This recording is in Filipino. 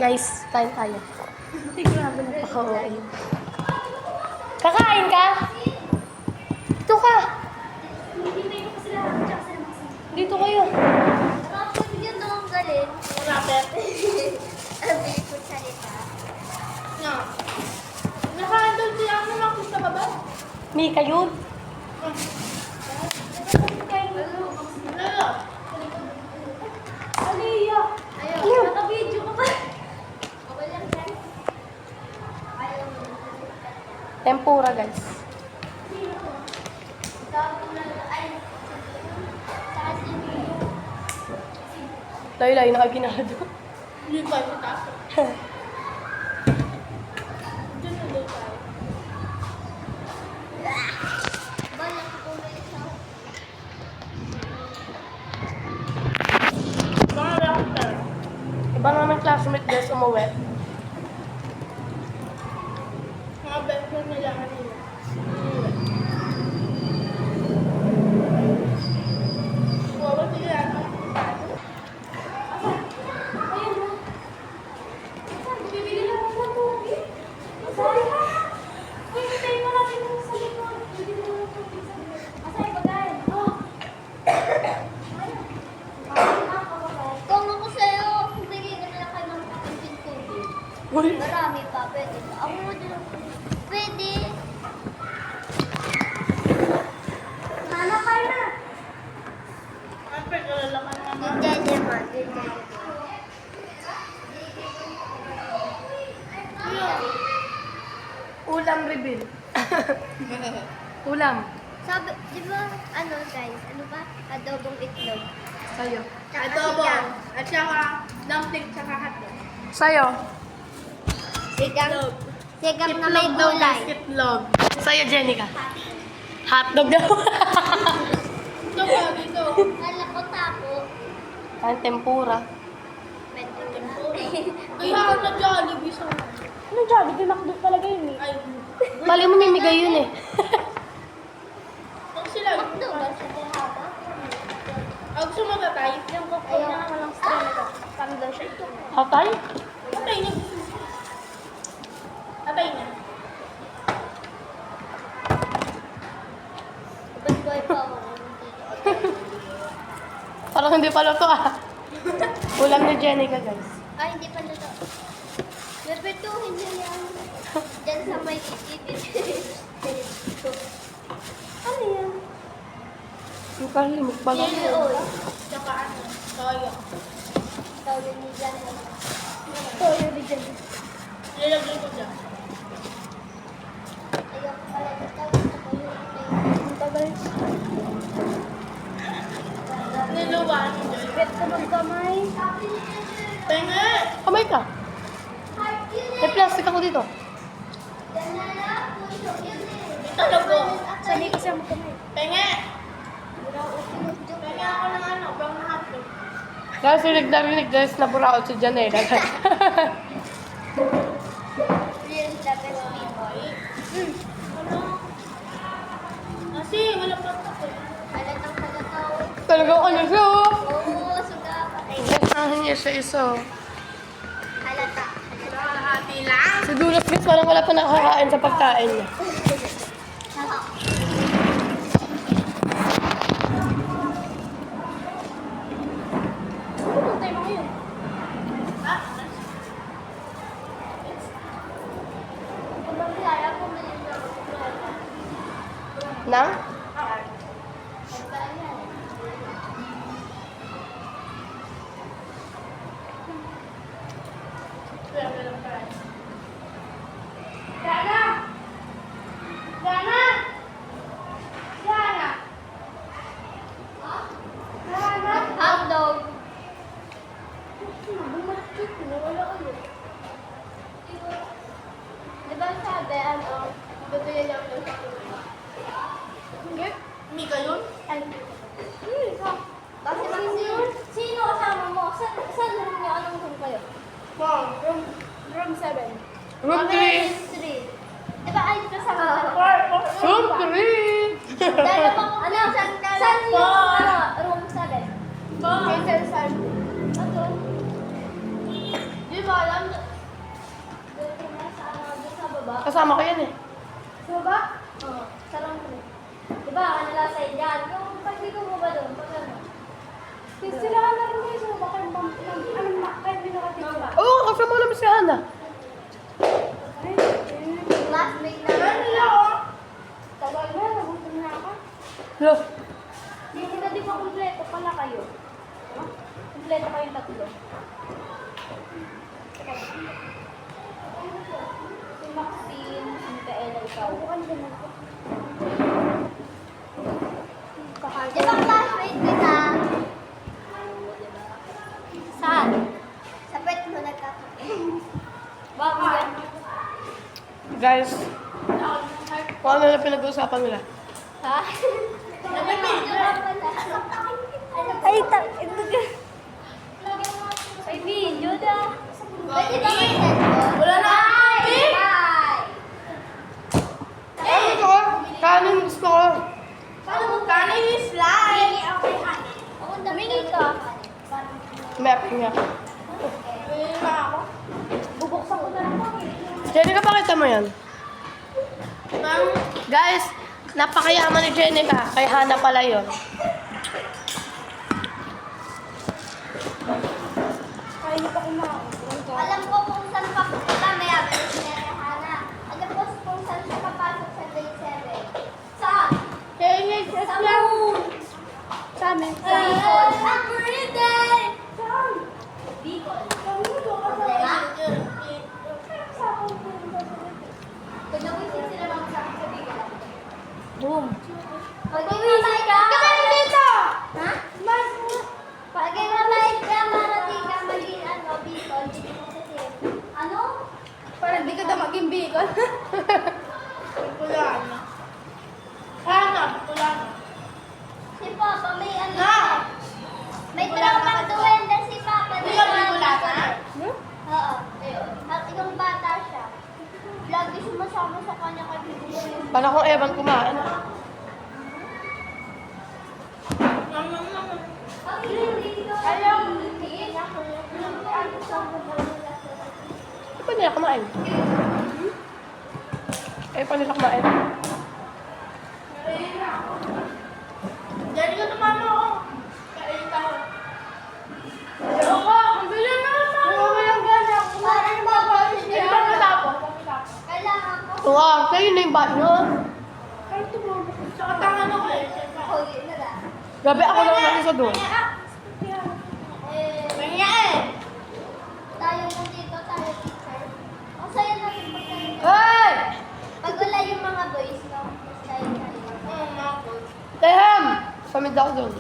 Guys, kain tayo. Grabe na pakawin. Kakain ka? Dito ka. Dito kayo. Kapag yun ang galing. Rapet. Sabi ko salita. No. Naka-handle siya ako makita ka ba? Mika yun. Lalo. Aliyah. Ayaw. Naka-video ko ba? Okay lang yan. Ayaw mo. Tempura, guys. Layo-layo nakaginado. Hindi ba yung taas? Diyan na daw tayo. Balak ko ulit sa Mga reactor. Iba naman classmate guys, umuwi. Mga best friend nila kanina. Wawa sila. ayun na. Bibili lang ako ng tubig. Masaya ka. Uy, tayo mo natin sa likod. Bibili lang ng tubig sa likod. Masaya ba tayo? Oo. Kung ako sa'yo, bigyan ko na lang kayo ng kakunting tubig. Uy, Marami pa, pwede ba? Ako mo din. Pwede. Hana kayo na. Ang pagkalalaman naman. Dede ma, dede. ulam reveal. Ulam. Sabi, di ba, ano guys, ano ba? Adobong itlog. Sa'yo. Tsaka Adobo. sigang. At saka dumpling tsaka hotdog. Sa'yo. Sigang. Sigang na may gulay. Itlog. Sa'yo, Jenica. Hotdog daw. Ito ba dito? Kala ko tapo. Ang tempura. Kaya ako na Jollibee sa Ano dyan? Dinakdok talaga yun eh. Ay, Mali mo mimigay yun eh. ang sila. Makdo ba sa haba? Ang sumagatay. Yung kukuha na ako ng straw na to. Kami daw siya ito. Hatay? Atay niya. Atay niya. Bad boy pa ako. Parang hindi pala to ah. Ulam ni Jenica guys. Ay, hindi pa luto. Bebetuhin niyo yan. Diyan sa may itit. Ano yan? Ang kalimok pala. Yellow oil. Tsaka ano, toyo. Tawag ni Jan. Toyo ni Jan. Nilagay ko dyan. Ayoko pala tawag sa toyo. Ang tagal. Niluwan ko dyan. Bet ko ng kamay. Penge! Kamay ka. May plastic ako dito. Talago. Sanay ko siya magkamay. Penge! Penge ako ng ano, brown na hotdog. Guys, rinig guys na buraot si Janela. Real the best people. Ano? Kasi wala pa ako. Halatang halataw. Talagang ano siya oh. Oo, suga pa. Ay, Guys, niya siya isa. halata. Hati lang. Si Dulas guys, parang wala pa nakakain sa pagkain niya. Ano tayo mo ngayon? Kung magkaya, pumili na ako. Nang? Dana! Dana! Dana! Dana! Hotdog. Wala ulit. Di ba sabi, ano, gusto niya lang yung Hindi. Mika yun? Ay, Bakit sino kasama mo? Saan room niyo? Anong room kayo? Room 7. Room 3. 3. Di ba ay kasama mo? Room 3. Dalawang, ano, saan yung, ano, room 7? Saan? Ano? Di ba alam, kasama ko yan eh. Sa ba? Oo. Sarang ko. Diba, ano lasa yan? Yung pagbigo mo ba doon? Pag ano? Sila ka na rin kayo. So, baka yung ano na, kayo binakating ba? Oo, kasama namin si Hana. Classmate na. Ano nila ako? Tagal na, nagutom na ako. Hello. Hindi na di ba kumpleto pala kayo? Kumpleto kayong tatlo. Si Maxine, si Micaela, ikaw. Di ba classmate kita? Saan? Sa pet mo nagkakaroon. Bago yan. Guys, kung ano na pinag-uusapan nila. Ha? Nag-video ka pala. Ay, ito ka. Ay, video da. Pwede ba may cellphone? Wala na. Bye! Ano gusto ko? Kanin gusto ko. Paano mo Kanin is live. Mingi ako kay Hana. Ako mingi ka. Map nga. Bili na ako. Bubuksan ko na lang ako. Jenica, pakita mo yan. Ma'am, Guys, napakayaman ni Jenica. Kay Hana pala yun. Kain pa kumain. Alam ko kung saan pa pupunta. May abay si Hana. Alam ko kung saan siya papasok sa grade 7. Saan? Sa moon. Sa amin. Sa Bicol. Ang birthday! Saan? Bicol. Diba? Pag nawisin sila mga sa Bicol ako. Boom. Pag nawisin ka! Kamain dito! Ha? Pag nawisin ka, marating ka maging Bicol. Hindi mo kasi. Ano? Parang di ka na maging bacon. Wala na. Hana, wala na. Si Papa, may ano? Na! May traumang duwende si Papa. Hindi ka bigula ka? Oo. At yung bata siya. Lagi sumasama sa kanya kay Bibigay. Para kung Evan kumain. Ayaw. Di pa nila kumain. Eh, pa nila kumain. Diyan ka tumama ako. Kain ka ako. Ako, ang bilis na naman. Parang ba? Hindi pa matapos. Kailangan ko. Wow, kayo na yung bat nyo. Ay, tumama. Sa katangan ako eh. Hoy, na lang. Gabi ako lang lang isa doon. Kanya eh. Tayo nandito, tayo teacher. Ang saya natin pagkain. Hey! Pag wala yung mga boys, no? Mas tayo tayo. Oo, mga coach. Tehem! Samid ako doon.